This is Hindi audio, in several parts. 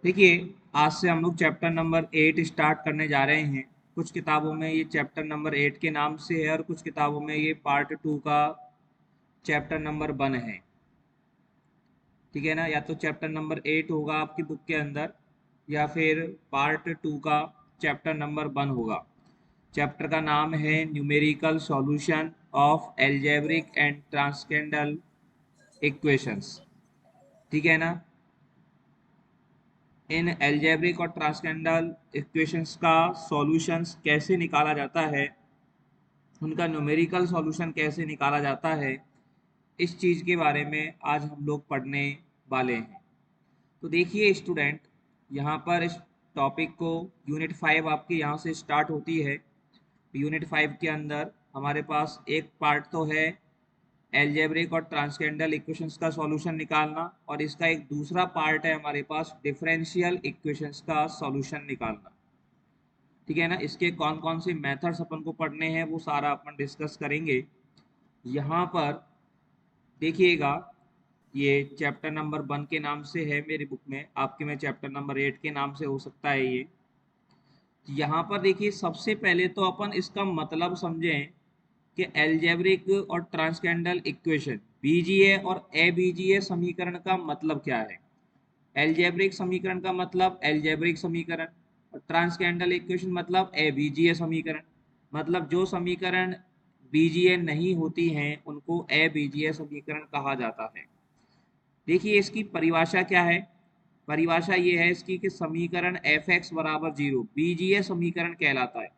देखिए, आज से हम लोग चैप्टर नंबर 8 स्टार्ट करने जा रहे हैं। कुछ किताबों में ये चैप्टर नंबर 8 के नाम से है और कुछ किताबों में ये पार्ट 2 का चैप्टर नंबर 1 है। ठीक है ना, या तो चैप्टर नंबर 8 होगा आपकी बुक के अंदर या फिर पार्ट 2 का चैप्टर नंबर 1 होगा। चैप्टर का नाम है numerical solution of algebraic and transcendental equations. ठीक है ना, इन एल्जेब्रिक और ट्रांसकेंडल इक्वेशंस का सॉल्यूशंस कैसे निकाला जाता है, उनका न्यूमेरिकल सॉल्यूशन कैसे निकाला जाता है, इस चीज़ के बारे में आज हम लोग पढ़ने वाले हैं। तो देखिए स्टूडेंट, यहाँ पर इस टॉपिक को यूनिट 5 आपकी यहाँ से स्टार्ट होती है। यूनिट 5 के अंदर हमारे पास एक पार्ट तो है एल्जेब्रिक और ट्रांसकेंडल इक्वेशंस का सॉल्यूशन निकालना, और इसका एक दूसरा पार्ट है हमारे पास डिफरेंशियल इक्वेशंस का सॉल्यूशन निकालना। ठीक है ना, इसके कौन कौन से मेथड्स अपन को पढ़ने हैं वो सारा अपन डिस्कस करेंगे। यहाँ पर देखिएगा, ये चैप्टर नंबर 1 के नाम से है मेरी बुक में, आपके में चैप्टर नंबर 8 के नाम से हो सकता है ये। यहाँ पर देखिए, सबसे पहले तो अपन इसका मतलब समझें कि एल्जेब्रिक और ट्रांसकेंडल इक्वेशन बीजीए और एबीजीए समीकरण का मतलब क्या है। एल्जेब्रिक समीकरण का मतलब एल्जेब्रिक समीकरण, और ट्रांसकेंडल इक्वेशन मतलब एबीजीए समीकरण। मतलब जो समीकरण बीजीए नहीं होती हैं उनको एबीजीए समीकरण कहा जाता है। देखिए इसकी परिभाषा क्या है। परिभाषा ये है इसकी कि समीकरण एफ एक्स बराबर 0 बीजीय समीकरण कहलाता है,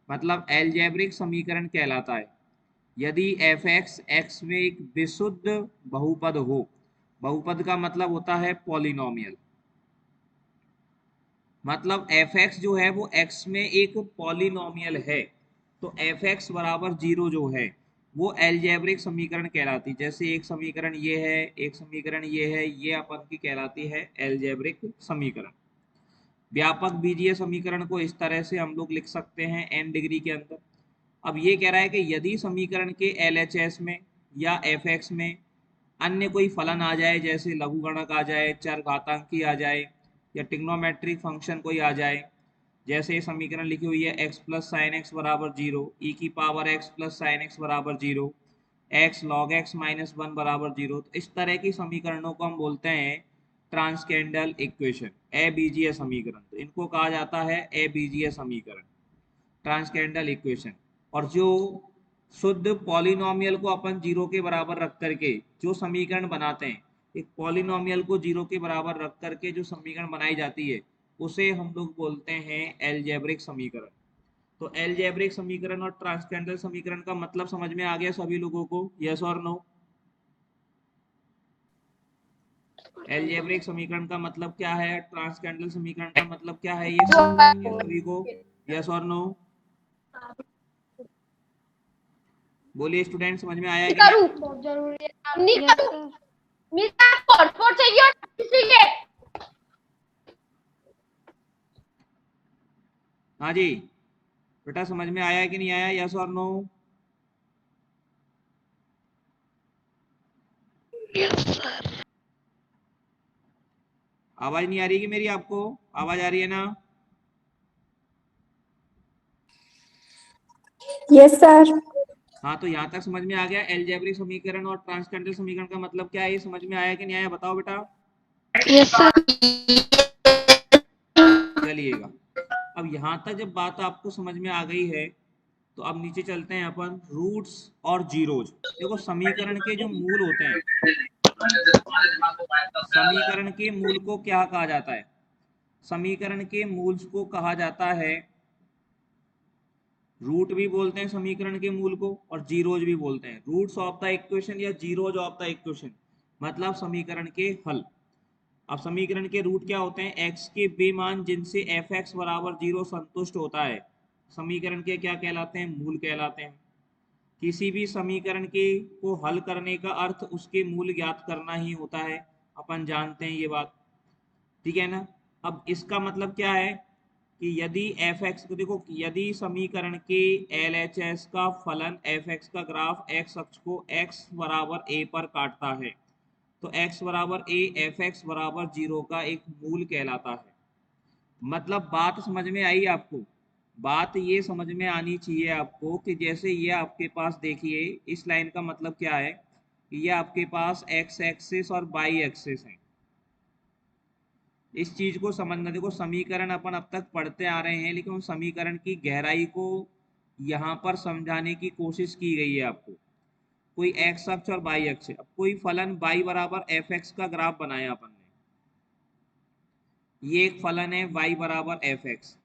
मतलब एल्जेब्रिक समीकरण कहलाता है यदि एफ एक्स एक्स में एक विशुद्ध बहुपद हो। बहुपद का मतलब होता है पॉलिनोमियल, मतलब एफ एक्स जो है वो एक्स में एक पॉलिनोमियल है। तो एफ एक्स बराबर 0 जो है वो एल्जेब्रिक समीकरण कहलाती है। जैसे एक समीकरण ये है, एक समीकरण ये है, ये अपन की कहलाती है एल्जेब्रिक समीकरण। व्यापक बीजीय समीकरण को इस तरह से हम लोग लिख सकते हैं n डिग्री के अंदर। अब ये कह रहा है कि यदि समीकरण के LHS में या fx में अन्य कोई फलन आ जाए, जैसे लघुगणक आ जाए, चरघातांकी आ जाए, या ट्रिग्नोमेट्रिक फंक्शन कोई आ जाए, जैसे समीकरण लिखी हुई है x प्लस साइन एक्स बराबर 0, ई की power x plus sine x बराबर 0, x लॉग x माइनस 1 बराबर 0, तो इस तरह की समीकरणों को हम बोलते हैं ट्रांसकेंडल इक्वेशन, अबीजीय समीकरण। तो इनको कहा जाता है अबीजीय समीकरण, ट्रांसकेंडल इक्वेशन। और जो शुद्ध पॉलिनोमियल को अपन 0 के बराबर रख करके जो समीकरण बनाते हैं, एक पॉलिनोमियल को 0 के बराबर रख करके जो समीकरण बनाई जाती है उसे हम लोग बोलते हैं एल्जेब्रिक समीकरण। तो एल्जेब्रिक समीकरण और ट्रांसकेंडल समीकरण का मतलब समझ में आ गया सभी लोगों को, यस और नो। एल्जेब्रिक समीकरण का मतलब क्या है, ट्रांसकेंडल समीकरण का मतलब क्या है, ये समझ में आ गया सभी को, यस और नो। बोलिए स्टूडेंट, समझ में आया है कि नहीं? करूं बहुत जरूरी है। नहीं करूं मेरा पासपोर्ट चाहिए और चाहिए। हाँ जी बेटा, समझ में आया है कि नहीं आया, यस और नो। आवाज नहीं आ रही कि मेरी आपको? आवाज आ रही है ना? Yes sir. हाँ, तो यहाँ तक समझ में आ गया एल्जेब्रिक समीकरण और ट्रांसकेंडल समीकरण का मतलब क्या है, ये समझ में आया कि नहीं आया, बताओ बेटा। Yes sir. चलिएगा, अब यहाँ तक जब बात आपको समझ में आ गई है तो अब नीचे चलते हैं अपन रूट्स और जीरोज। देखो समीकरण के जो मूल होते हैं, समीकरण के मूल को क्या कहा जाता है, समीकरण के मूल को कहा जाता है, रूट भी बोलते हैं समीकरण के मूल को और जीरोज भी बोलते हैं। रूट्स ऑफ द इक्वेशन या जीरोज ऑफ द इक्वेशन मतलब समीकरण के हल। अब समीकरण के रूट क्या होते हैं, x के वे मान जिनसे एफ एक्स बराबर 0 संतुष्ट होता है, समीकरण के क्या कहलाते हैं, मूल कहलाते हैं। किसी भी समीकरण के को हल करने का अर्थ उसके मूल ज्ञात करना ही होता है, अपन जानते हैं ये बात। ठीक है ना। अब इसका मतलब क्या है कि यदि एफ एक्स को देखो, यदि समीकरण के एल एच एस का फलन एफ एक्स का ग्राफ एक्स अक्ष को एक्स बराबर ए पर काटता है, तो x बराबर ए एफ एक्स बराबर 0 का एक मूल कहलाता है। मतलब बात समझ में आई आपको? बात ये समझ में आनी चाहिए आपको कि जैसे ये आपके पास देखिए, इस लाइन का मतलब क्या है कि ये आपके पास एक्स एक्सिस और वाई एक्सिस है। इस चीज को समझना, देखो समीकरण अपन अब तक पढ़ते आ रहे हैं, लेकिन उन समीकरण की गहराई को यहाँ पर समझाने की कोशिश की गई है आपको। कोई एक्स अक्ष और वाई अक्ष है, अब कोई फलन y बराबर एफ एक्स का ग्राफ बनाया अपन ने, ये एक फलन है y बराबर एफ एक्स,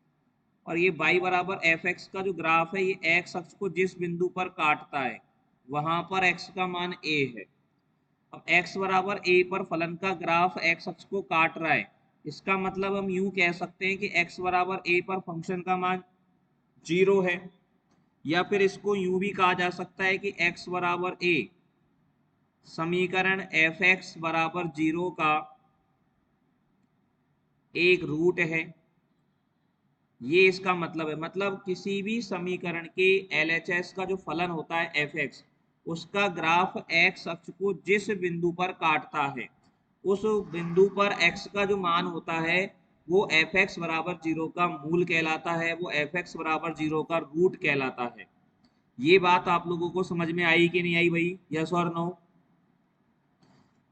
और ये y बराबर एफ एक्स का जो ग्राफ है, ये एक्स अक्ष को जिस बिंदु पर काटता है वहां पर x का मान a है। अब x बराबर a पर फलन का ग्राफ x अक्ष को काट रहा है, इसका मतलब हम यूं कह सकते हैं कि x बराबर a पर फंक्शन का मान 0 है, या फिर इसको यूं भी कहा जा सकता है कि x बराबर a समीकरण एफ एक्स बराबर 0 का एक रूट है। ये इसका मतलब है, मतलब किसी भी समीकरण के LHS का जो फलन होता है एफ एक्स, उसका ग्राफ एक्स अक्ष को जिस बिंदु पर काटता है, उस बिंदु पर x का जो मान होता है वो एफ एक्स बराबर 0 का मूल कहलाता है, वो एफ एक्स बराबर 0 का रूट कहलाता है। ये बात आप लोगों को समझ में आई कि नहीं आई भाई? यस और नो?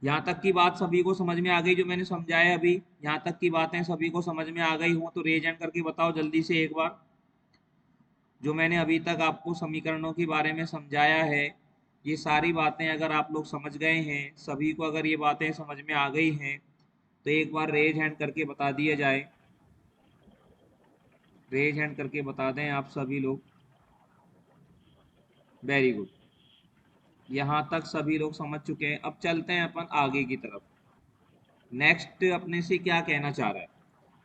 यहाँ तक की बात सभी को समझ में आ गई जो मैंने समझाया अभी? यहाँ तक की बातें सभी को समझ में आ गई हो तो रेज हैंड करके बताओ जल्दी से एक बार। जो मैंने अभी तक आपको समीकरणों के बारे में समझाया है, ये सारी बातें अगर आप लोग समझ गए हैं, सभी को अगर ये बातें समझ में आ गई हैं, तो एक बार रेज हैंड करके बता दिया जाए। रेज हैंड करके बता दें आप सभी लोग। वेरी गुड, यहाँ तक सभी लोग समझ चुके हैं। अब चलते हैं अपन आगे की तरफ। नेक्स्ट अपने से क्या कहना चाह रहा है,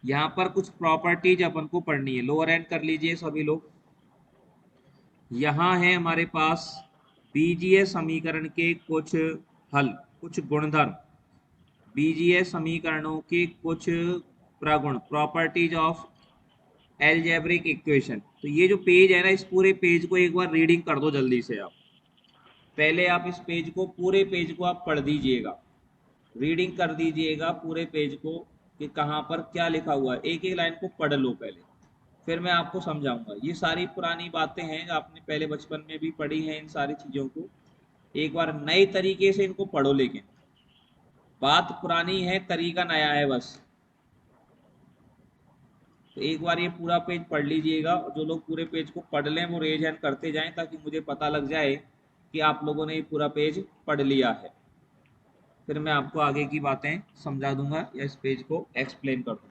यहाँ पर कुछ प्रॉपर्टीज अपन को पढ़नी है। लोअर एंड कर लीजिए सभी लोग। यहाँ है हमारे पास बीजीय समीकरण के कुछ हल, कुछ गुणधर्म, बीजीय समीकरणों के कुछ प्रगुण, प्रॉपर्टीज ऑफ एल्जेब्रिक इक्वेशन। तो ये जो पेज है ना, इस पूरे पेज को एक बार रीडिंग कर दो जल्दी से आप। पहले आप इस पेज को, पूरे पेज को आप पढ़ दीजिएगा, रीडिंग कर दीजिएगा पूरे पेज को कि कहाँ पर क्या लिखा हुआ है। एक एक लाइन को पढ़ लो पहले, फिर मैं आपको समझाऊंगा। ये सारी पुरानी बातें हैं, आपने पहले बचपन में भी पढ़ी हैं इन सारी चीजों को। एक बार नए तरीके से इनको पढ़ो, लेकिन बात पुरानी है, तरीका नया है बस। तो एक बार ये पूरा पेज पढ़ लीजिएगा, और जो लोग पूरे पेज को पढ़ लें वो रेज हैंड करते जाएं, ताकि मुझे पता लग जाए कि आप लोगों ने ये पूरा पेज पढ़ लिया है। फिर मैं आपको आगे की बातें समझा दूंगा या इस पेज को एक्सप्लेन कर दूंगा।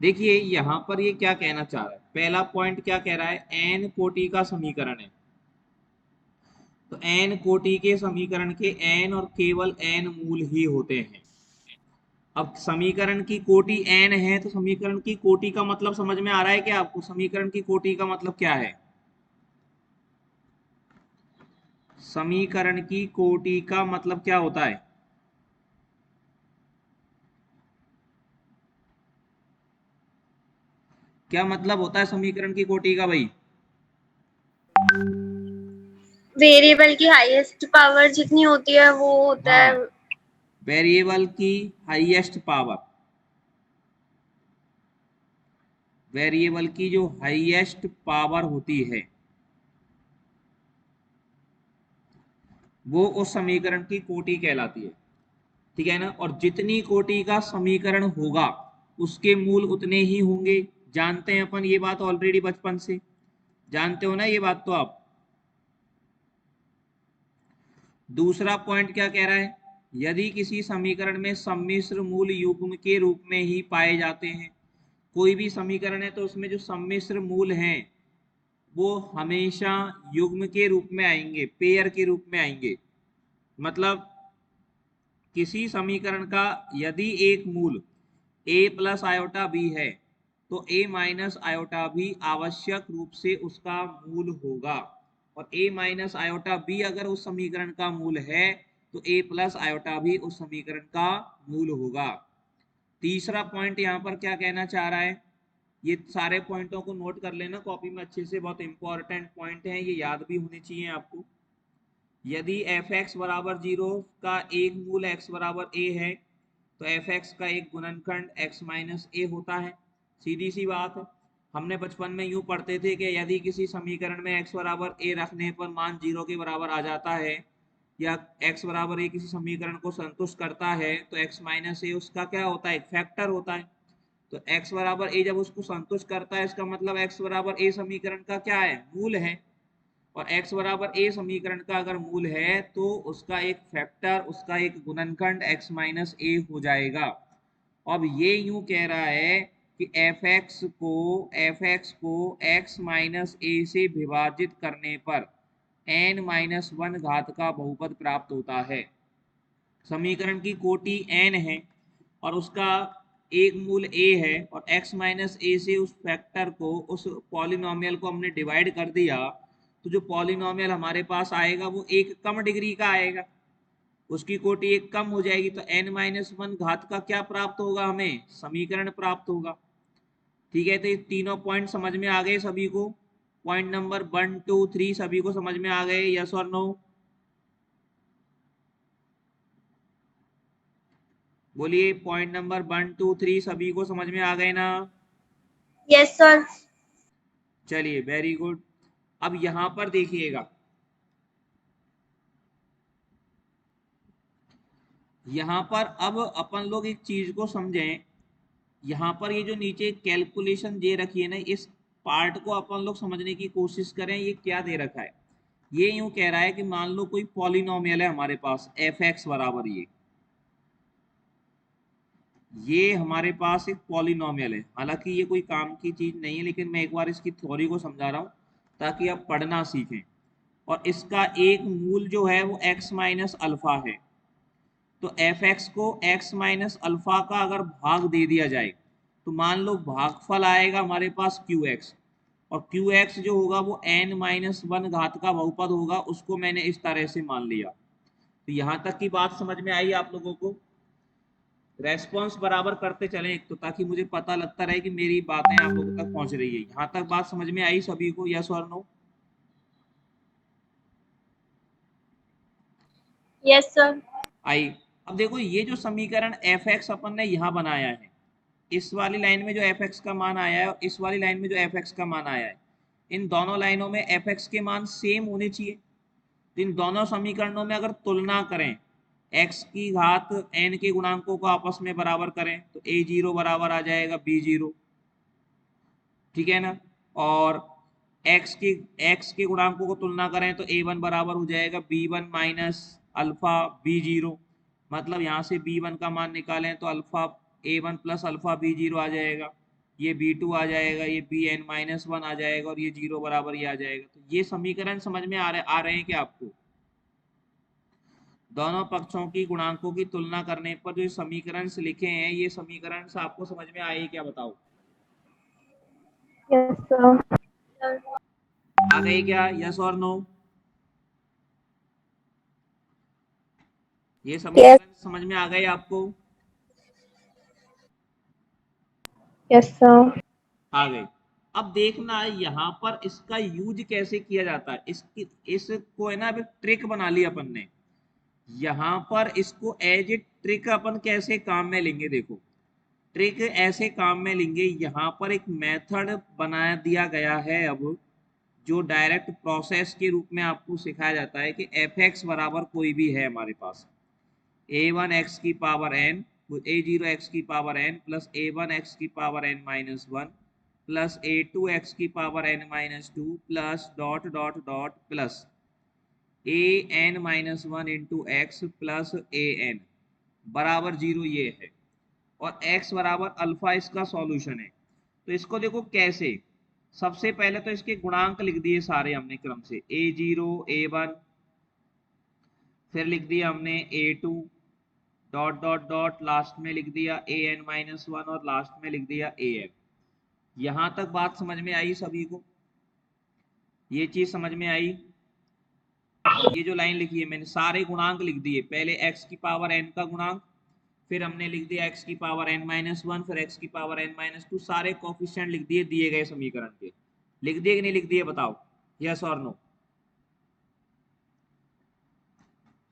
देखिए यहाँ पर ये क्या कहना चाह रहा है, पहला पॉइंट क्या कह रहा है, एन कोटि का समीकरण है। तो एन कोटि के समीकरण के एन और केवल एन मूल ही होते हैं। अब समीकरण की कोटि एन है, तो समीकरण की कोटि का मतलब समझ में आ रहा है क्या आपको? समीकरण की कोटि का मतलब क्या है? समीकरण की कोटि का मतलब क्या होता है? क्या मतलब होता है समीकरण की कोटि का भाई? वेरिएबल की हाईएस्ट पावर जितनी होती है वो होता है। हाँ, वेरिएबल की हाईएस्ट पावर, वेरिएबल की जो हाईएस्ट पावर होती है वो उस समीकरण की कोटि कहलाती है। ठीक है ना? और जितनी कोटि का समीकरण होगा उसके मूल उतने ही होंगे। जानते हैं अपन ये बात, ऑलरेडी बचपन से जानते हो ना ये बात तो आप। दूसरा पॉइंट क्या कह रहा है, यदि किसी समीकरण में सम्मिश्र मूल युग्म के रूप में ही पाए जाते हैं, कोई भी समीकरण है तो उसमें जो सम्मिश्र मूल हैं वो हमेशा युग्म के रूप में आएंगे, पेयर के रूप में आएंगे। मतलब किसी समीकरण का यदि एक मूल a प्लस आयोटा बी है तो a माइनस आयोटा भी आवश्यक रूप से उसका मूल होगा, और a माइनस आयोटा बी अगर उस समीकरण का मूल है तो a प्लस आयोटा भी उस समीकरण का मूल होगा। तीसरा पॉइंट यहाँ पर क्या कहना चाह रहा है, ये सारे पॉइंटों को नोट कर लेना कॉपी में अच्छे से, बहुत इंपॉर्टेंट पॉइंट है, ये याद भी होने चाहिए आपको। यदि एफ एक्स बराबर 0 का एक मूल x बराबर a है तो एफ एक्स का एक गुणनखंड x माइनस a होता है। सीधी सी बात है, हमने बचपन में यूं पढ़ते थे कि यदि किसी समीकरण में x बराबर a रखने पर मान 0 के बराबर आ जाता है, या x बराबर a किसी समीकरण को संतुष्ट करता है तो x माइनस a उसका क्या होता है, एक फैक्टर होता है। तो x बराबर a जब उसको संतुष्ट करता है, इसका मतलब x बराबर a समीकरण का क्या है, मूल है। और x बराबर a समीकरण का अगर मूल है तो उसका एक फैक्टर, उसका एक गुणनखंड x माइनस a हो जाएगा। अब ये यूं कह रहा है कि f(x) को x माइनस a से विभाजित करने पर n माइनस 1 घात का बहुपद प्राप्त होता है। समीकरण की कोटि n है और उसका एक मूल a है, और x माइनस a से उस फैक्टर को, उस पॉलिनोमियल को हमने डिवाइड कर दिया, तो जो पॉलिनोमियल हमारे पास आएगा वो एक कम डिग्री का आएगा, उसकी कोटि एक कम हो जाएगी, तो n माइनस 1 घात का क्या प्राप्त होगा, हमें समीकरण प्राप्त होगा। ठीक है, तो ये तीनों पॉइंट समझ में आ गए सभी को, पॉइंट नंबर 1 2 3 सभी को समझ में आ गए, यस और नो? बोलिए, पॉइंट नंबर 1 2 3 सभी को समझ में आ गए ना? Yes sir. चलिए, वेरी गुड। अब यहां पर देखिएगा, यहां पर अब अपन लोग एक चीज को समझें। यहाँ पर ये जो नीचे कैलकुलेशन दे रखी है ना, इस पार्ट को अपन लोग समझने की कोशिश करें, ये क्या दे रखा है। ये यूं कह रहा है कि मान लो कोई पॉलिनोमियल है हमारे पास एफ एक्स बराबर ये हमारे पास एक पॉलिनोमियल है। हालांकि ये कोई काम की चीज नहीं है, लेकिन मैं एक बार इसकी थ्योरी को समझा रहा हूँ ताकि आप पढ़ना सीखें। और इसका एक मूल जो है वो x माइनस अल्फा है। तो एफ एक्स को x माइनस अल्फा का अगर भाग दे दिया जाए तो मान लो भागफल आएगा हमारे पास क्यू एक्स, और क्यू एक्स जो होगा वो n माइनस 1 घात का बहुपद होगा, उसको मैंने इस तरह से मान लिया। तो यहाँ तक की बात समझ में आई आप लोगों को? रेस्पॉन्स बराबर करते चलें एक तो, ताकि मुझे पता लगता रहे कि मेरी बातें आप लोगों तक पहुंच रही है। यहाँ तक बात समझ में आई सभी को, यस और नो? Yes sir. आई। अब देखो, ये जो समीकरण एफ एक्स अपन ने यहाँ बनाया है, इस वाली लाइन में जो एफ एक्स का मान आया है और इस वाली लाइन में जो एफ एक्स का मान आया है, इन दोनों लाइनों में एफ एक्स के मान सेम होने चाहिए। तो इन दोनों समीकरणों में अगर तुलना करें, x की घात n के गुणांकों को आपस में बराबर करें तो a0 बराबर आ जाएगा b0, ठीक है ना। और x के गुणांकों को तुलना करें तो a1 बराबर हो जाएगा b1 माइनस अल्फा b0। मतलब यहाँ से b1 का मान निकालें तो alpha a1 plus alpha b0 आ जाएगा, ये b2 आ जाएगा, ये bn माइनस 1 आ जाएगा, और ये 0 बराबर ये आ जाएगा। तो ये समीकरण समझ में आ रहे हैं क्या आपको? दोनों पक्षों की गुणांकों की तुलना करने पर जो समीकरण लिखे हैं, ये समीकरण से आपको समझ में आए क्या, बताओ? Yes sir. आ गए क्या, यस और नो? ये यस। समीकरण समझ में आ गए आपको? Yes sir. आ गए। अब देखना यहाँ पर इसका यूज कैसे किया जाता है, इसको है ना, अभी ट्रिक बना ली अपन ने। यहाँ पर इसको एज ए ट्रिक अपन कैसे काम में लेंगे, देखो ट्रिक ऐसे काम में लेंगे। यहाँ पर एक मेथड बना दिया गया है अब, जो डायरेक्ट प्रोसेस के रूप में आपको सिखाया जाता है कि एफ एक्स बराबर कोई भी है हमारे पास, a1 x की पावर n, a0 x की power n plus a1 x की power n minus 1 plus a2 x की power n minus 2 plus dot dot dot plus A N minus one into X plus A N बराबर 0 ये है, और x बराबर अल्फा इसका सॉल्यूशन है। तो इसको देखो कैसे, सबसे पहले तो इसके गुणांक लिख दिए सारे हमने क्रम से, a0 a1, फिर लिख दिया हमने a2 dot dot dot, last में लिख दिया an माइनस वन, और लास्ट में लिख दिया an। यहां तक बात समझ में आई सभी को? ये चीज समझ में आई? ये जो लाइन लिखी है मैंने सारे गुणांक लिख दिए, पहले x की पावर n का गुणांक, फिर हमने लिख दिया x की पावर n माइनस वन, फिर x की पावर n माइनस टू, सारे कोफिशिएंट लिख दिए दिए गए समीकरण के। लिख दिए कि नहीं लिख दिए बताओ, यस और नो?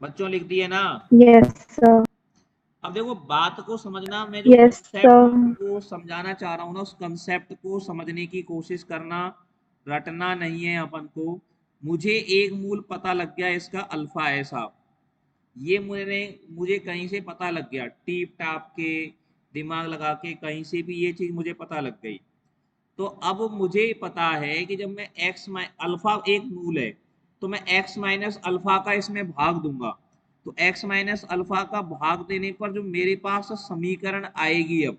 बच्चों लिख दिए ना? Yes sir. अब देखो बात को समझना, मैं जो यस कंसेप्ट सर। को समझाना चाह रहा हूँ ना, उस कंसेप्ट को समझने की कोशिश करना, रटना नहीं है अपन को। मुझे एक मूल पता लग गया इसका अल्फा है साहब, ये मुझे कहीं से पता लग गया, टीप टाप के दिमाग लगा के कहीं से भी ये चीज मुझे पता लग गई। तो अब मुझे पता है कि जब मैं अल्फा एक मूल है, तो मैं x माइनस अल्फा का इसमें भाग दूंगा, तो x माइनस अल्फा का भाग देने पर जो मेरे पास समीकरण आएगी, अब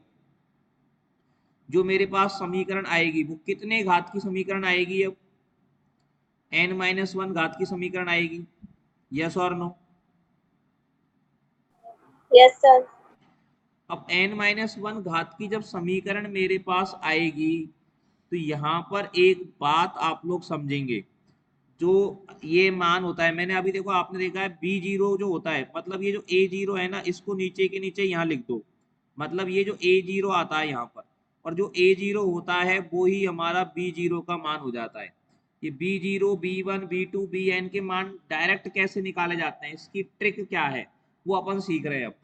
जो मेरे पास समीकरण आएगी वो कितने घात की समीकरण आएगी? अब n माइनस वन घात की समीकरण आएगी, यस और नो? Yes sir. अब n माइनस वन घात की जब समीकरण मेरे पास आएगी, तो यहाँ पर एक बात आप लोग समझेंगे, जो ये मान होता है, मैंने अभी देखो आपने देखा है b0 जो होता है, मतलब ये जो a0 है ना, इसको नीचे के नीचे यहाँ लिख दो, मतलब ये जो a0 आता है यहाँ पर, और जो a0 होता है वो ही हमारा b0 का मान हो जाता है। ये b0 b1 b2 bn के मान डायरेक्ट कैसे निकाले जाते हैं, इसकी ट्रिक क्या है वो अपन सीख रहे हैं अब।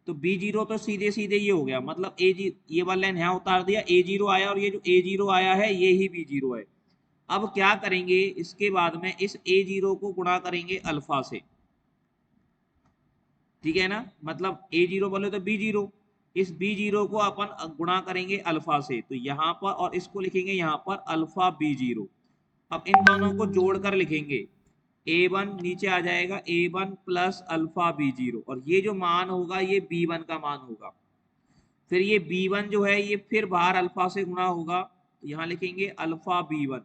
तो b0 तो सीधे सीधे ये हो गया, मतलब ये वाला लाइन यहाँ उतार दिया, a0 आया, और ये जो a0 आया है ये ही b0 है। अब क्या करेंगे, इसके बाद में इस a0 को गुणा करेंगे अल्फा से, ठीक है ना, मतलब a0 बोले तो b0, इस b0 को अपन गुणा करेंगे अल्फा से, तो यहाँ पर, और इसको लिखेंगे यहाँ पर अल्फा b0। अब इन दोनों को जोड़कर लिखेंगे, a1 नीचे आ जाएगा a1 प्लस अल्फा b0, और ये जो मान होगा ये b1 का मान होगा। फिर ये b1 जो है ये फिर बाहर अल्फा से गुणा होगा, तो यहाँ लिखेंगे अल्फा b1,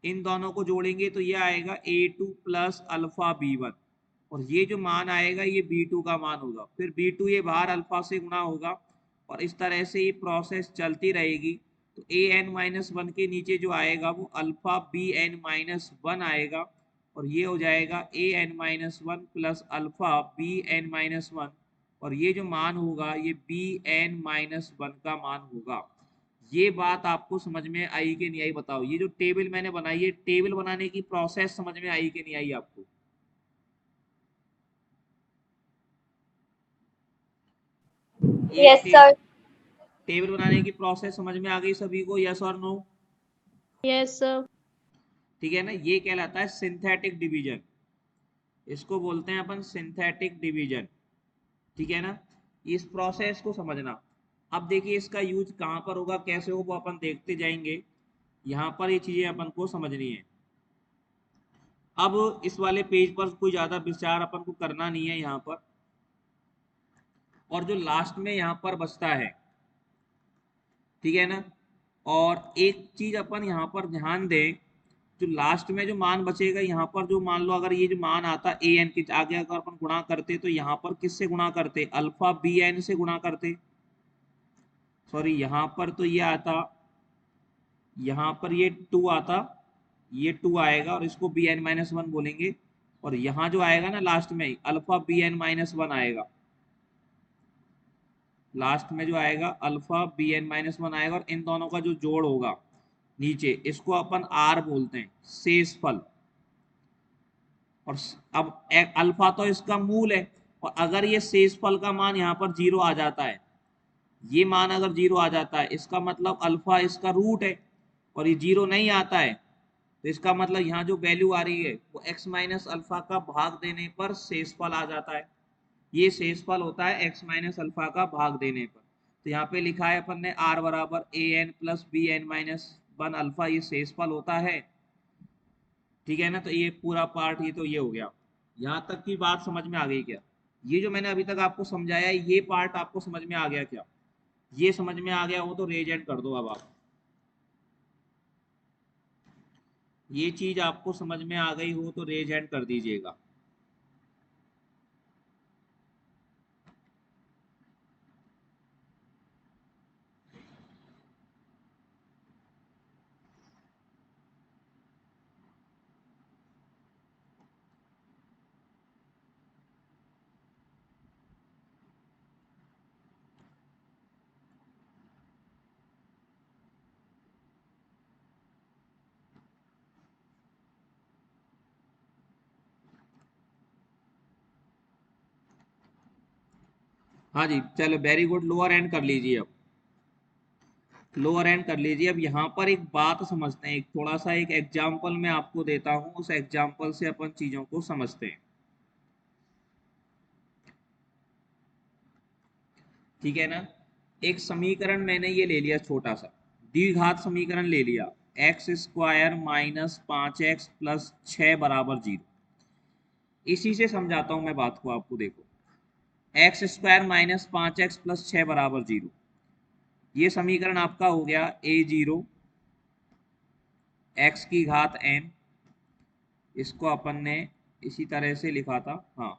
इन दोनों को जोड़ेंगे तो ये आएगा a2 प्लस अल्फा b1, और ये जो मान आएगा ये b2 का मान होगा। फिर b2 ये बाहर अल्फा से गुणा होगा, और इस तरह से ये प्रोसेस चलती रहेगी। तो an माइनस वन के नीचे जो आएगा वो अल्फा bn माइनस वन आएगा, और ये हो जाएगा an minus one plus alpha bn minus one, और ये जो मान होगा ये bn माइनस वन का मान होगा। ये बात आपको समझ में आई कि नहीं आई बताओ? ये जो टेबल मैंने बनाई है, टेबल बनाने की प्रोसेस समझ में आई कि नहीं आई आपको? ये यस सर। टेबल बनाने की प्रोसेस समझ में आ गई सभी को, यस और नो? Yes sir. ठीक है ना, ये कहलाता है सिंथेटिक डिवीजन, इसको बोलते हैं अपन सिंथेटिक डिवीजन, ठीक है ना। इस प्रोसेस को समझना। अब देखिए इसका यूज कहाँ पर होगा, कैसे हो, वो अपन देखते जाएंगे। यहाँ पर ये चीजें अपन को समझनी है। अब इस वाले पेज पर कोई ज्यादा विचार अपन को करना नहीं है यहाँ पर, और जो लास्ट में यहाँ पर बचता है, ठीक है ना, और एक चीज अपन यहाँ पर ध्यान दें, जो लास्ट में जो मान बचेगा यहाँ पर, जो मान लो अगर ये जो मान आता ए एन के आगे अगर अपन गुणा करते, तो यहाँ पर किससे गुणा करते, अल्फा बी एन से गुणा करते, सॉरी यहाँ पर तो ये आता, यहाँ पर ये 2 आता, ये 2 आएगा, और इसको बी एन माइनस वन बोलेंगे, और यहाँ जो आएगा ना लास्ट में alpha B N minus one आएगा, लास्ट में जो आएगा alpha B N minus one आएगा, और इन दोनों का जो जोड़ होगा नीचे, इसको अपन आर बोलते हैं, शेषफल। और अब अल्फा तो इसका मूल है, और अगर ये शेषफल का मान यहाँ पर 0 आ जाता है, ये मान अगर 0 आ जाता है, इसका मतलब अल्फा इसका रूट है, और ये 0 नहीं आता है, तो इसका मतलब यहाँ जो वैल्यू आ रही है वो x माइनस अल्फा का भाग देने पर शेषफल आ जाता है। ये शेषफल होता है x माइनस अल्फा का भाग देने पर। तो यहाँ पे लिखा है अपन ने r बराबर A N plus B N minus one alpha, ये शेषफल होता है, ठीक है ना। तो ये पूरा पार्ट ये तो ये हो गया। यहाँ तक की बात समझ में आ गई क्या? ये जो मैंने अभी तक आपको समझाया ये पार्ट आपको समझ में आ गया क्या? ये समझ में आ गया हो तो रेज एंड कर दो अब आप। ये चीज आपको समझ में आ गई हो तो रेज हैंड कर दीजिएगा। हाँ जी चलो वेरी गुड, लोअर एंड कर लीजिए अब। लोअर एंड कर लीजिए। अब यहाँ पर एक बात समझते हैं, एक थोड़ा सा एक एग्जाम्पल मैं आपको देता हूँ, उस एग्जाम्पल से अपन चीजों को समझते हैं। ठीक है ना? एक समीकरण मैंने ये ले लिया छोटा सा, द्विघात समीकरण ले लिया, x square minus 5x plus 6 बराबर 0। इसी से समझाता हूं मैं बात को आपको। देखो, x square minus 5x plus 6 बराबर 0, ये समीकरण आपका हो गया a0 x की घात n। इसको अपन ने इसी तरह से लिखा था, हाँ,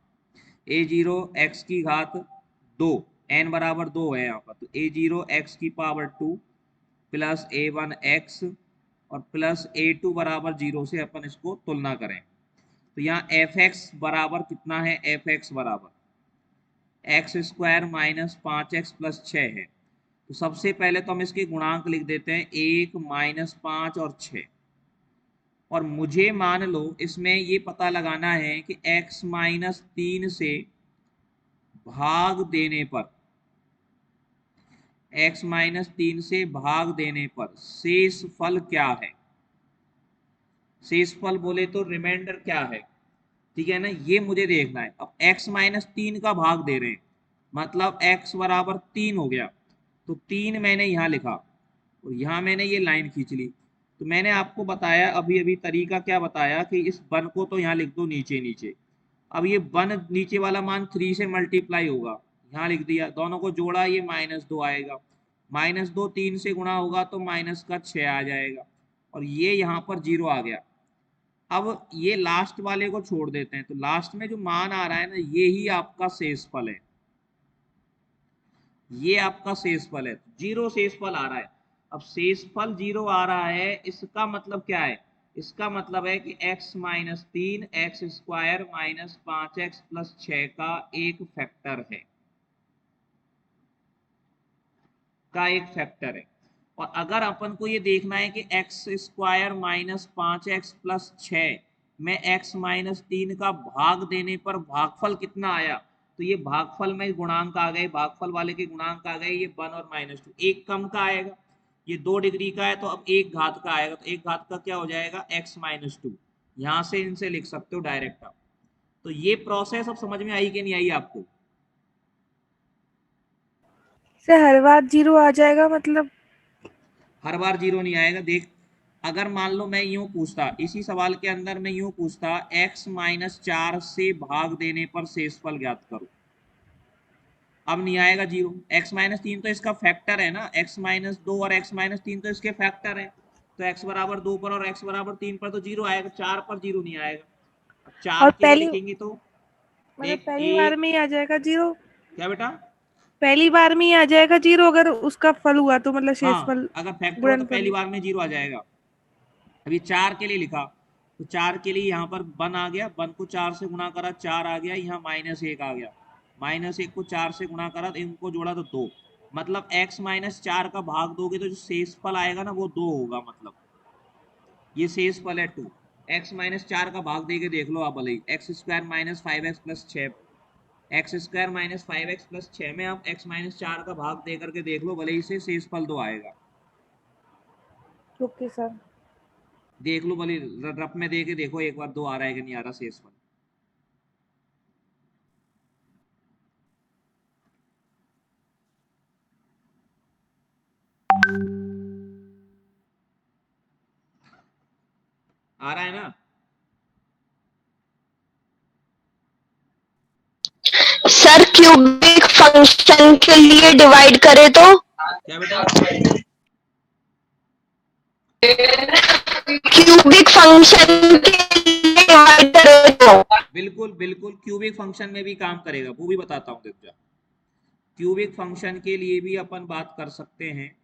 a0 x की घात 2, n बराबर 2 है यहाँ पर, तो a0 x की पावर 2 प्लस a1 x और प्लस a2 बराबर 0 से अपन इसको तुलना करें तो यहाँ fx बराबर कितना है? fx बराबर x square minus 5x plus 6 है। तो सबसे पहले तो हम इसके गुणांक लिख देते हैं, 1 माइनस 5 और 6। और मुझे मान लो इसमें ये पता लगाना है कि x माइनस 3 से भाग देने पर, x माइनस 3 से भाग देने पर शेष फल क्या है? शेष फल बोले तो रिमाइंडर क्या है? ठीक है ना, ये मुझे देखना है। अब x माइनस 3 का भाग दे रहे हैं, मतलब x बराबर 3 हो गया, तो 3 मैंने यहाँ लिखा और यहाँ मैंने ये लाइन खींच ली। तो मैंने आपको बताया अभी अभी तरीका क्या बताया कि इस वन को तो यहाँ लिख दो नीचे नीचे। अब ये वन नीचे वाला मान 3 से मल्टीप्लाई होगा, यहाँ लिख दिया, दोनों को जोड़ा, ये -2 आएगा, -2 3 से गुणा होगा तो माइनस का 6 आ जाएगा और ये यहाँ पर 0 आ गया। अब ये लास्ट वाले को छोड़ देते हैं, तो लास्ट में जो मान आ रहा है ना, ये ही आपका शेषफल है, ये आपका शेषफल है, 0 शेषफल आ रहा है। अब शेषफल 0 आ रहा है, इसका मतलब क्या है? इसका मतलब है कि x minus 3 x square minus 5x plus 6 का एक फैक्टर है, का एक फैक्टर है। और अगर अपन को ये देखना है कि x square minus 5x plus 6 में x माइनस 3 का भाग देने पर भागफल कितना आया, तो ये भागफल में गुणांक आ गए, भागफल वाले के गुणांक आ गए, ये 1 और -2, एक कम का आएगा, ये 2 डिग्री का है तो अब एक घात का आएगा, तो एक घात का क्या हो जाएगा? x minus 2। यहाँ से इनसे लिख सकते हो डायरेक्ट आप। तो ये प्रोसेस अब समझ में आई कि नहीं आई आपको? से हर बार 0 आ जाएगा मतलब? हर बार 0 नहीं आएगा। देख, अगर मान लो मैं यूं पूछता, इसी सवाल के अंदर मैं यूं पूछता, x माइनस 4 से भाग देने पर शेषफल ज्ञात करो, अब नहीं आएगा 0। x माइनस 3 तो इसका फैक्टर है ना, x माइनस 2 और x माइनस 3 तो इसके फैक्टर है, तो x बराबर 2 पर और x बराबर 3 पर तो 0 आएगा, 4 पर 0 नहीं आएगा। अब और 4 के लिए पहली लिखेंगे तो मतलब देख, पहली बार एक, में ही आ जाएगा 0? क्या बेटा? पहली बार में ही आ जाएगा 0 अगर उसका फल हुआ तो, मतलब हाँ, शेषफल अगर फैक्टर हो तो गुणनफल पहली हुआ। बार में 0 आ जाएगा। अभी 4 के लिए लिखा, तो 4 के लिए यहाँ पर 1 आ गया, 1 को 4 से गुणा करा 4 आ गया, यहाँ -1 आ गया, -1 को 4 से गुणा करा तो इनको जोड़ा तो 2, मतलब x माइनस 4 का भाग दोगे तो जो शेषफल आएगा ना वो 2 होगा, मतलब ये शेषफल है 2। x माइनस 4 का भाग दे के देख लो आप, भले x square minus 5x plus 6, x square minus 5x plus 6 में आप x माइनस 4 का भाग दे करके देख लो, भले ही से शेषफल 2 आएगा। Okay sir. देख लो भले, रफ में दे के देखो एक बार, 2 आ रहा है कि नहीं आ रहा शेषफल। आ रहा है ना? सर क्यूबिक फंक्शन के लिए डिवाइड करें तो? क्या बेटा? क्यूबिक फंक्शन के लिए डिवाइड करें तो? बिल्कुल बिल्कुल क्यूबिक फंक्शन में भी काम करेगा, वो भी बताता हूँ देख जा। क्यूबिक फंक्शन के लिए भी अपन बात कर सकते हैं।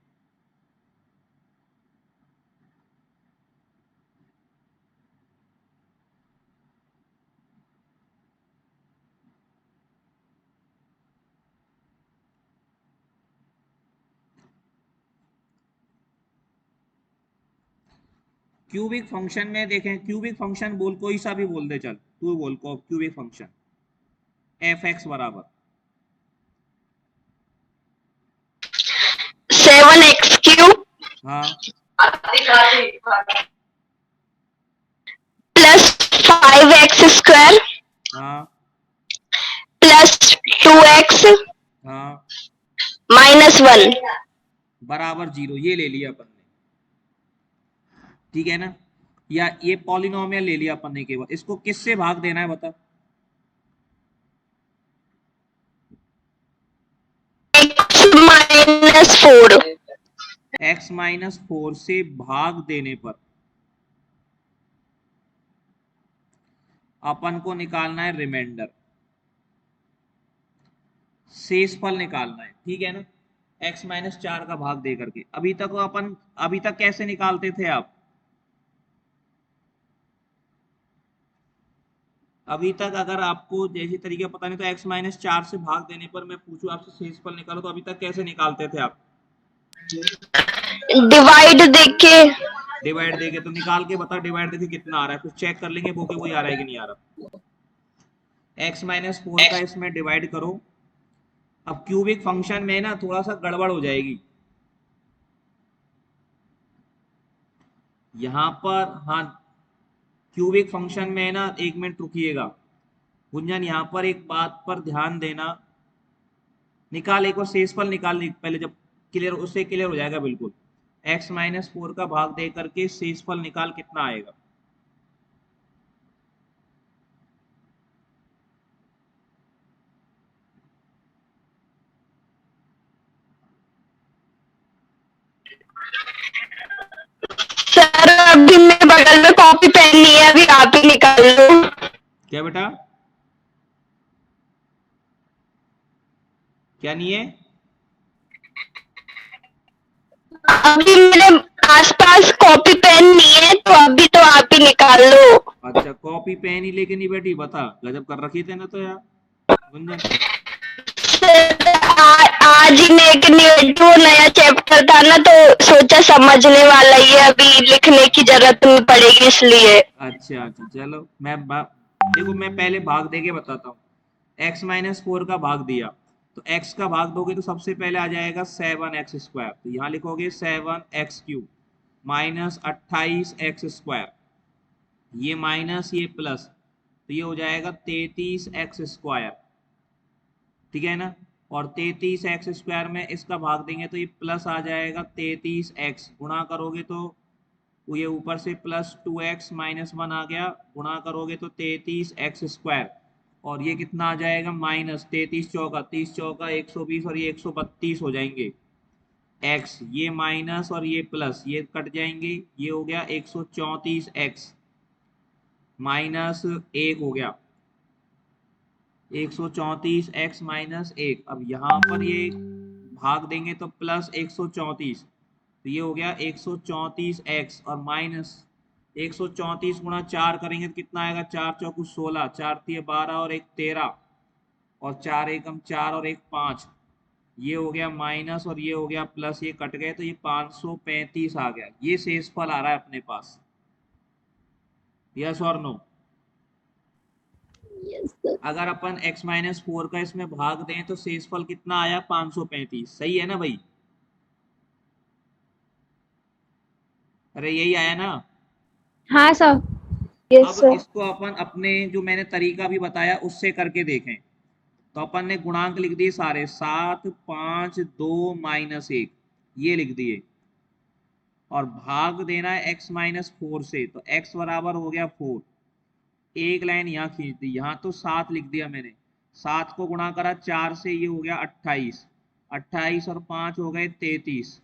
क्यूबिक फंक्शन में देखें, क्यूबिक फंक्शन बोल, कोई सा भी बोल दे, चल तू बोल को क्यूबिक फंक्शन एफ एक्स बराबर 7x³ हाँ प्लस 5x² हाँ प्लस 2x हाँ -1 बराबर 0, ये ले लिया अपन ने, ठीक है ना। या ये पॉलिनोमियल ले लिया अपन ने केवल, इसको किससे भाग देना है बता? x-4 x-4 से भाग देने पर अपन को निकालना है रिमाइंडर, शेषफल निकालना है, ठीक है ना। x-4 का भाग दे करके अभी तक कैसे निकालते थे आप? अभी तक अगर आपको जैसे तरीका पता नहीं तो x-4 से भाग देने पर मैं पूछूं आपसे शेषफल निकालो, तो अभी तक कैसे निकालते थे आप? डिवाइड देके। डिवाइड देके तो निकाल के बता, डिवाइड देके कितना आ रहा है, कुछ चेक कर लेंगे वो के वही आ रहा है कि नहीं आ रहा। x-4 का इसमें डिवाइड करो। अब क्यूबिक फंक्शन में ना थोड़ा सा गड़बड़ हो जाएगी यहां पर। हाँ क्यूबिक फंक्शन में ना, एक मिनट रुकिएगा गुंजन, यहाँ पर एक बात पर ध्यान देना। निकाल, एक बार शेषफल निकाल पहले, जब क्लियर उससे क्लियर हो जाएगा बिल्कुल। x-4 का भाग दे करके शेषफल निकाल, कितना आएगा? सर अभी मेरे बगल में कॉपी पेन नहीं है, अभी आप ही निकाल लो। क्या बेटा? क्या नहीं है? अभी मेरे आसपास कॉपी पेन नहीं है, तो अभी तो आप ही निकाल लो। अच्छा कॉपी पेन ही लेके नहीं बैठी, बता गजब कर रखी थे ना तो यार गुंजन। सर आज ही में एक नया चैप्टर था ना, तो सोचा समझने वाला ही है, अभी लिखने की जरूरत नहीं पड़ेगी इसलिए। अच्छा अच्छा चलो, देखो मैं पहले भाग दे के बताता हूँ। x-4 का भाग दिया तो x का भाग दोगे तो सबसे पहले आ जाएगा 7x², तो यहाँ लिखोगे 7x³ -28x², ये माइनस ये प्लस, तो ये हो जाएगा 33x², ठीक है ना। और 33x² में इसका भाग देंगे तो ये प्लस आ जाएगा 33x, गुणा करोगे तो ये ऊपर से प्लस 2x -1 आ गया, गुणा करोगे तो 33x², और ये कितना आ जाएगा माइनस 33 चौका 30 चौका 120, और ये 132 हो जाएंगे x, ये माइनस और ये प्लस ये कट जाएंगे, ये हो गया 134x -1 हो गया 134x -1। अब यहाँ पर ये भाग देंगे तो प्लस 134, तो ये हो गया 134x, और माइनस 134 गुणा 4 करेंगे तो कितना आएगा, 4 चौकू 16, 4 तिये 12 और 1 13, और 4 एकम 4 और 1 5, ये हो गया माइनस और ये हो गया प्लस, ये कट गए तो ये 535 आ गया। ये शेषफल आ रहा है अपने पास, यस और नो? अगर अपन x-4 का इसमें भाग दें तो शेषफल कितना आया, 535, सही है ना भाई? अरे यही आया ना। हाँ सर। अब इसको अपन अपने जो मैंने तरीका भी बताया उससे करके देखें, तो अपन ने गुणांक लिख दिए सारे 7 5 2 -1, ये लिख दिए, और भाग देना है x-4 से, तो x बराबर हो गया 4, एक लाइन यहाँ खींच दी, यहाँ तो 7 लिख दिया मैंने, 7 को गुणा करा 4 से, ये हो गया 28, 28 और 5 हो गए 33।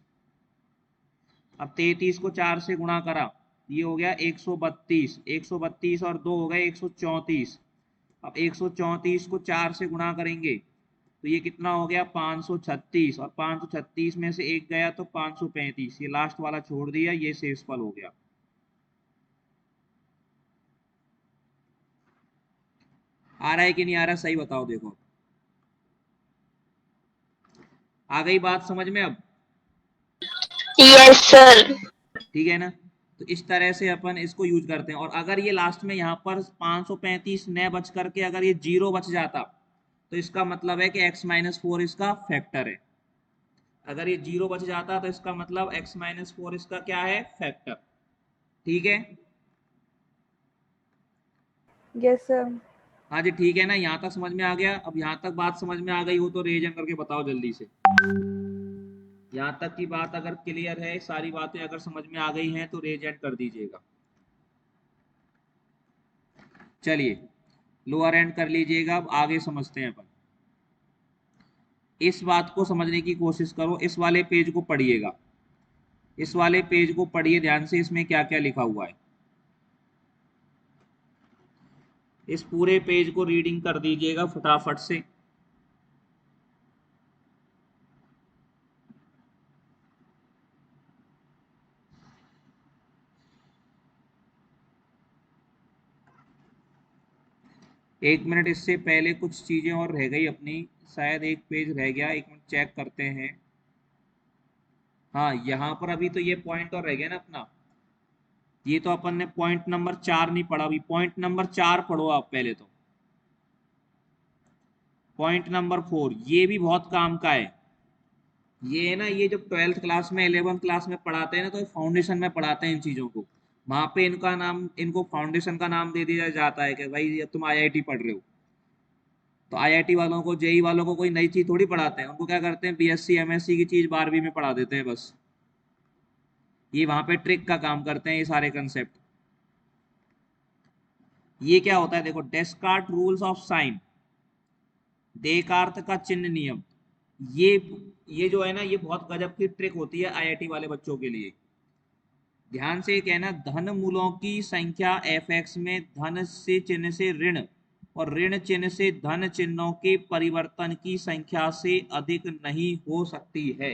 अब 33 को 4 से गुणा करा, ये हो गया 132, 132 और 2 हो गए 134। अब 134 को 4 से गुणा करेंगे तो ये कितना हो गया 536, और 536 में से एक गया तो 535, ये लास्ट वाला छोड़ दिया, ये शेषफल हो गया। आ रहा है कि नहीं आ रहा, सही बताओ। देखो आ गई बात समझ में अब? Yes sir. ठीक है ना। तो इस तरह से अपन इसको यूज करते हैं। और अगर ये लास्ट में यहाँ पर 535 न बच करके अगर ये 0 बच जाता तो इसका मतलब है कि x-4 इसका फैक्टर है। अगर ये 0 बच जाता तो इसका मतलब x-4 इसका क्या है, फैक्टर। ठीक है, यस सर। हाँ जी ठीक है ना, यहाँ तक समझ में आ गया? अब यहाँ तक बात समझ में आ गई हो तो रेजन करके बताओ जल्दी से। यहाँ तक की बात अगर क्लियर है, सारी बातें अगर समझ में आ गई हैं तो रेज एंड कर दीजिएगा। चलिए लोअर एंड कर लीजिएगा। अब आगे समझते हैं अपन। इस बात को समझने की कोशिश करो, इस वाले पेज को पढ़िएगा, इस वाले पेज को पढ़िए ध्यान से, इसमें क्या क्या लिखा हुआ है। इस पूरे पेज को रीडिंग कर दीजिएगा फटाफट से। एक मिनट, इससे पहले कुछ चीजें और रह गई अपनी, शायद एक पेज रह गया, एक मिनट चेक करते हैं। हाँ यहाँ पर अभी तो ये पॉइंट और रह गया ना अपना, ये तो अपन ने पॉइंट नंबर 4 नहीं पढ़ा, अभी पॉइंट नंबर 4 पढ़ो आप पहले। तो पॉइंट नंबर 4 ये भी बहुत काम का है। ये है ना, ये जब 12th क्लास में 11th क्लास में पढ़ाते हैं ना, तो फाउंडेशन में पढ़ाते हैं इन चीजों को। वहां पे इनका नाम, इनको फाउंडेशन का नाम दे दिया जाता है कि भाई तुम IIT पढ़ रहे हो। तो IIT वालों को, JEE वालों को कोई नई चीज थोड़ी पढ़ाते हैं, उनको क्या करते हैं BSc MSc की चीज 12वीं में पढ़ा देते हैं बस। ये वहां पे ट्रिक का काम करते हैं ये सारे कंसेप्ट। ये क्या होता है देखो, डेस्कार्ट रूल्स ऑफ साइन, देकार्त का चिन्ह नियम। ये जो है ना, ये बहुत गजब की ट्रिक होती है IIT वाले बच्चों के लिए। ध्यान से कहना, धन मूलों की संख्या f(x) में धन से चिन्ह से ऋण और ऋण चिन्ह से धन चिन्हों के परिवर्तन की संख्या से अधिक नहीं हो सकती है।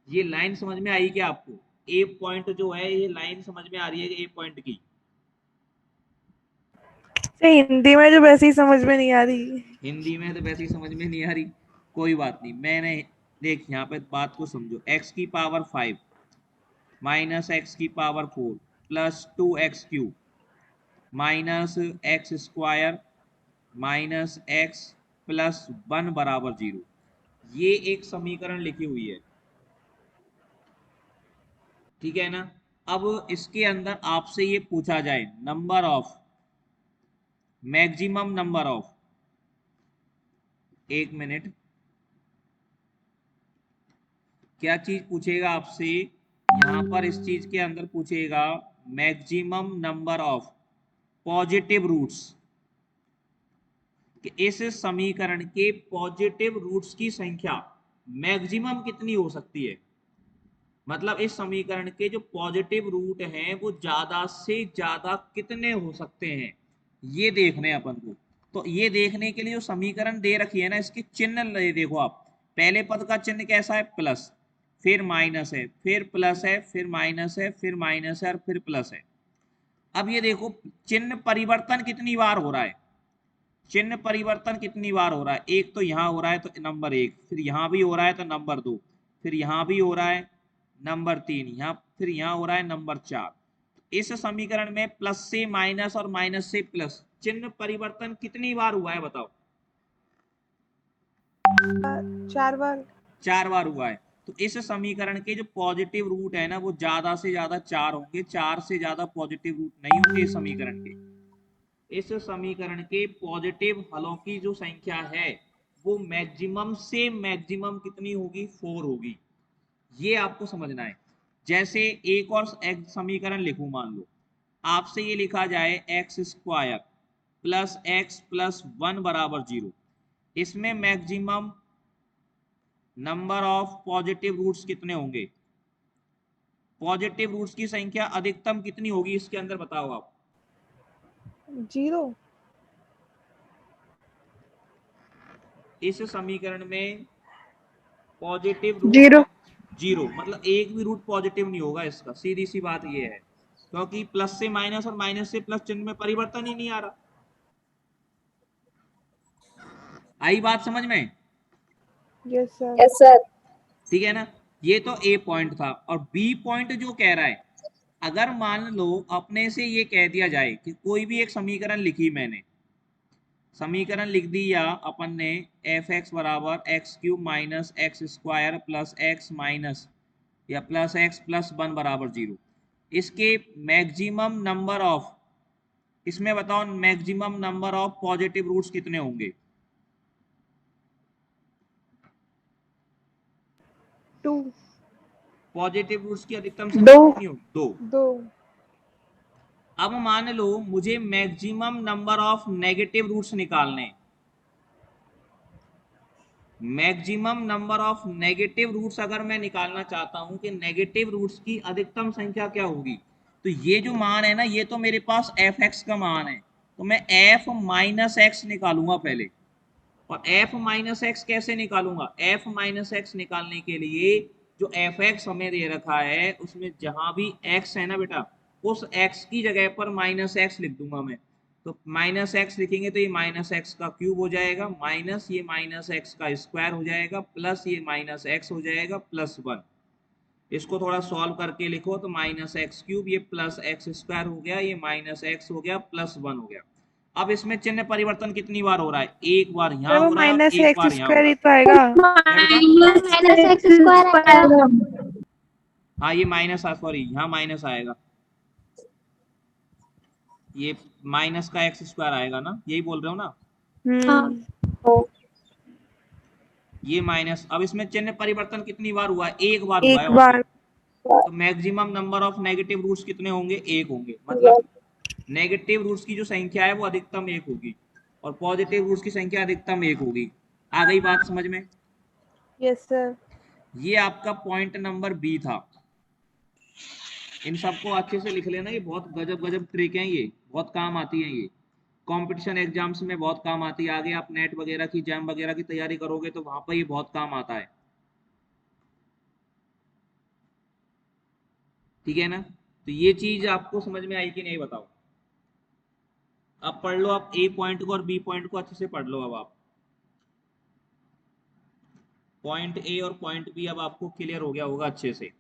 ये लाइन समझ में आई क्या आपको? ए पॉइंट जो है, ये लाइन समझ में आ रही है ए पॉइंट की? हिंदी में जो वैसे ही समझ में नहीं आ रही। हिंदी में तो वैसे ही समझ में नहीं आ रही, कोई बात नहीं। मैंने देख यहाँ पे बात को समझो, x की पावर 5 माइनस x की power 4 plus 2x³ minus x square minus x plus 1 बराबर 0। ये एक समीकरण लिखी हुई है, ठीक है ना। अब इसके अंदर आपसे ये पूछा जाए number of, maximum number of, एक मिनट, क्या चीज पूछेगा आपसे यहाँ पर? इस चीज के अंदर पूछेगा maximum number of positive roots, कि इस समीकरण के पॉजिटिव रूट्स की संख्या मैक्सिमम कितनी हो सकती है। मतलब इस समीकरण के जो पॉजिटिव रूट हैं वो ज्यादा से ज्यादा कितने हो सकते हैं, ये देखने अपन को। तो ये देखने के लिए जो समीकरण दे रखी है ना, इसके चिन्ह देखो आप। पहले पद का चिन्ह कैसा है? प्लस, फिर माइनस है, फिर प्लस है, फिर माइनस है, फिर माइनस है और फिर प्लस है। अब ये देखो चिन्ह परिवर्तन कितनी बार हो रहा है, चिन्ह परिवर्तन कितनी बार हो रहा है। एक तो यहाँ हो रहा है तो नंबर 1, फिर यहाँ भी हो रहा है तो नंबर 2, फिर यहाँ भी हो रहा है नंबर 3, यहाँ फिर यहाँ हो रहा है नंबर 4। इस समीकरण में प्लस से माइनस और माइनस से प्लस चिन्ह परिवर्तन कितनी बार हुआ है बताओ? 4 बार। 4 बार हुआ है। तो इस समीकरण के जो पॉजिटिव रूट है ना, वो ज्यादा से ज्यादा 4 होंगे, 4 से ज्यादा पॉजिटिव रूट नहीं होंगे इस समीकरण के। इस समीकरण के पॉजिटिव हलों की जो संख्या है वो मैक्सिमम से मैक्सिमम कितनी होगी? 4 होगी। ये आपको समझना है। जैसे एक और समीकरण लिखूं, मान लो आपसे ये लिखा जाए x² प्लस x प्लस 1 बराबर 0। इसमें maximum number of positive roots कितने होंगे? पॉजिटिव रूट्स की संख्या अधिकतम कितनी होगी इसके अंदर, बताओ आप। 0। इस समीकरण में पॉजिटिव रूट 0। 0, मतलब एक भी रूट पॉजिटिव नहीं होगा इसका, सीधी सी बात ये है, क्योंकि प्लस से माइनस और माइनस से प्लस चिन्ह में परिवर्तन ही नहीं आ रहा। आई बात समझ में? Yes sir. ठीक है ना। ये तो ए पॉइंट था। और बी पॉइंट जो कह रहा है, अगर मान लो अपने से ये कह दिया जाए कि कोई भी एक समीकरण लिखी, मैंने समीकरण लिख दिया अपन ने, एफ एक्स बराबर X cube minus X square plus X minus या प्लस एक्स प्लस 1 बराबर 0। इसके मैक्सिमम नंबर ऑफ, इसमें बताओ maximum number of positive roots कितने होंगे? 2। पॉजिटिव रूट्स की अधिकतम संख्या कितनी होगी? 2। अब मान लो मुझे maximum number of negative roots निकालने, maximum number of negative roots अगर मैं निकालना चाहता हूं कि नेगेटिव रूट्स की अधिकतम संख्या क्या होगी, तो ये जो मान है ना, ये तो मेरे पास एफ एक्स का मान है, तो मैं एफ माइनस एक्स निकालूंगा पहले। और एफ माइनस एक्स कैसे निकालूंगा? एफ माइनस एक्स निकालने के लिए जो एफ एक्स हमें दे रखा है उसमें जहां भी एक्स है ना बेटा, उस एक्स की जगह पर माइनस एक्स लिख दूंगा मैं। तो माइनस एक्स लिखेंगे तो ये माइनस एक्स का क्यूब हो जाएगा, माइनस ये माइनस एक्स का स्क्वायर हो जाएगा, प्लस ये माइनस एक्स हो जाएगा प्लस 1। इसको थोड़ा सॉल्व करके लिखो तो माइनस एक्स क्यूब, ये प्लस एक्स स्क्वायर हो गया, ये माइनस एक्स हो गया, प्लस 1 हो गया। अब इसमें चिन्ह परिवर्तन कितनी बार हो रहा है? एक बार यहाँ सर वो हो रहा है और माइनस एक एक्स बार यहाँ हो स्क्वायर रहा ही है। तो आएगा। माइनस एक्स स्क्वायर आएगा। हाँ ये माइनस, सॉरी यहाँ माइनस आएगा, ये माइनस का एक्स स्क्वायर आएगा ना, यही बोल रहे हो ना? हाँ। ये माइनस, अब इसमें चिन्ह परिवर्तन कितनी बार हुआ है? एक बार हुआ है एक वहां पे। बार। तो maximum number of negative roots कितने होंगे? 1 होंगे, मतलब नेगेटिव रूट्स की जो संख्या है वो अधिकतम 1 होगी और पॉजिटिव रूट्स की संख्या अधिकतम 1 होगी। आ गई बात समझ में? Yes sir. ये आपका पॉइंट नंबर बी था। इन सबको अच्छे से लिख लेना, ये बहुत गजब गजब ट्रिक हैं, ये बहुत काम आती हैं, ये कंपटीशन एग्जाम्स में बहुत काम आती है। आगे आप नेट वगैरह की, जैम वगैरह की तैयारी करोगे तो वहां पर ये बहुत काम आता है। ठीक है ना। तो ये चीज आपको समझ में आई कि नहीं, बताओ। अब पढ़ लो आप ए पॉइंट को और बी पॉइंट को अच्छे से पढ़ लो। अब आप पॉइंट ए और पॉइंट बी अब आपको क्लियर हो गया होगा अच्छे से।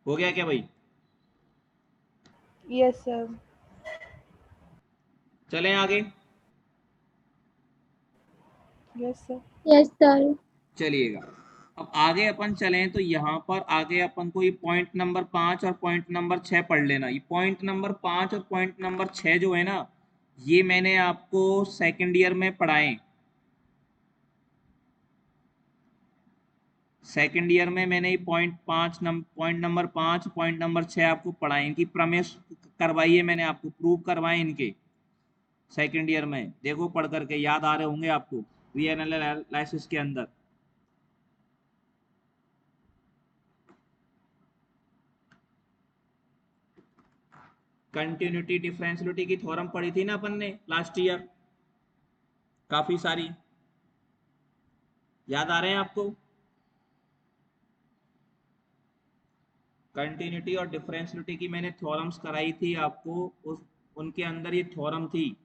हो गया क्या भाई? Yes sir. चलें आगे। Yes sir. Yes sir. चलिएगा अब आगे अपन चलें तो यहाँ पर आगे अपन को ये पॉइंट नंबर 5 और पॉइंट नंबर 6 पढ़ लेना। ये पॉइंट नंबर 5 और पॉइंट नंबर 6 जो है ना, ये मैंने आपको सेकंड ईयर में पढ़ाए। सेकंड ईयर में मैंने पॉइंट नंबर 5 पॉइंट नंबर 6 आपको पढ़ाए। इनकी प्रमेय करवाई है मैंने आपको, प्रूव करवाए इनके सेकंड ईयर में। देखो पढ़ करके याद आ रहे होंगे आपको रीएनालिसिस के अंदर। कंटिन्यूटी डिफरेंशियलिटी की थ्योरम पढ़ी थी ना अपन ने लास्ट ईयर, काफी सारी याद आ रहे हैं आपको? कंटिन्यूटी और डिफरेंशियलिटी की मैंने थ्योरम्स कराई थी आपको, उस उनके अंदर ये थ्योरम थी।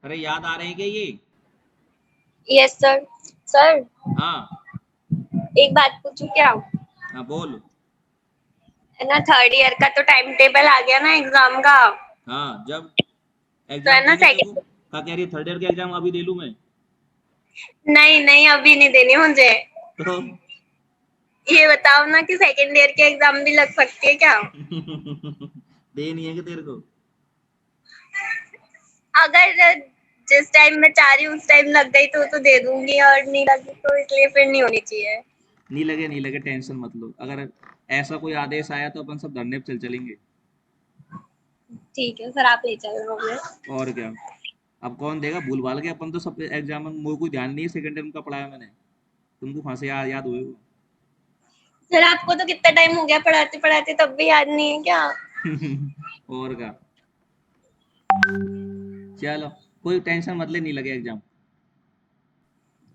अरे याद आ रहे हैं क्या ये? Yes sir. सर हाँ एक बात पूछूं क्या? हाँ बोल। है ना, थर्ड ईयर का तो टाइम टेबल आ गया ना एग्जाम का। हाँ जब तो एग्जाम है ना देने सेकंड, देखो, क्या कह रही है? थर्ड ईयर का एग्जाम अभी दे लूं मैं? नहीं नहीं अभी नहीं देनी मुझे। तो ये बताओ ना कि सेकंड ईयर के एग्जाम भी लग सकती है क्या? देनी है कि तेरे को? अगर जिस टाइम मैं चाह रही हूँ उस टाइम लग गई तो दे दूंगी, और नहीं लगी तो इसलिए फिर नहीं होनी चाहिए। नहीं लगे टेंशन मत लो। अगर ऐसा कोई आदेश आया तो अपन सब धरने पे चलेंगे। ठीक है सर, आप ले चलो मुझे। और क्या, अब कौन देगा भूल भाल के, अपन तो सब एग्जाम में मुझे कोई ध्यान नहीं है सेकंड टर्म का पढ़ाया मैंने, तुमको कहाँ से याद हुए वो। सर आपको तो कितना टाइम हो गया पढ़ाते पढ़ाते, तब भी याद नहीं है क्या? और क्या, चलो कोई टेंशन मत ले, नहीं लगे एग्जाम।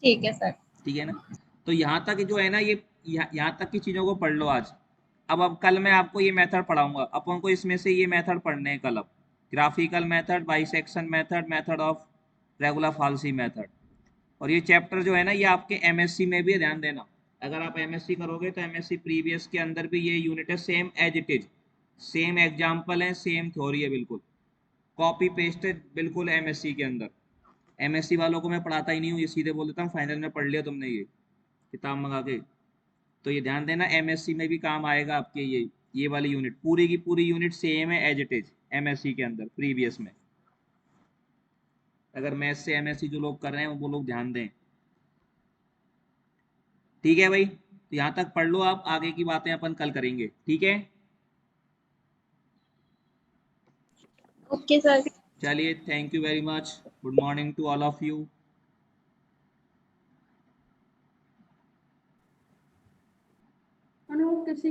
ठीक है सर। ठीक है ना, तो यहाँ तक जो है ना ये, यहाँ तक की चीजों को पढ़ लो आज। अब कल मैं आपको ये मेथड पढ़ाऊंगा, अपन को इसमें से ये मेथड पढ़ने हैं कल। अब graphical method, bisection method, method of regular falsi method. और ये चैप्टर जो है ना ये आपके एमएससी में भी है, ध्यान देना। अगर आप एमएससी करोगे तो एमएससी प्रीवियस के अंदर भी ये यूनिट है, same as it is, same example है, सेम थ्योरी है, बिल्कुल कॉपी पेस्ट है बिल्कुल एमएससी के अंदर। एमएससी वालों को मैं पढ़ाता ही नहीं हूँ, ये सीधे बोल देता हूँ फाइनल में पढ़ लिया तुमने ये किताब मंगा के। तो ये ध्यान देना, एमएससी में भी काम आएगा आपके ये वाली यूनिट, पूरी की पूरी यूनिट सेम है एज इट इज एमएससी के अंदर प्रीवियस में। अगर मैथ से एमएससी जो लोग कर रहे हैं वो लोग ध्यान दें। ठीक है भाई, तो यहाँ तक पढ़ लो आप, आगे की बातें अपन कल करेंगे, ठीक है। Okay sir. चलिए, thank you very much, good morning to all of you. किसी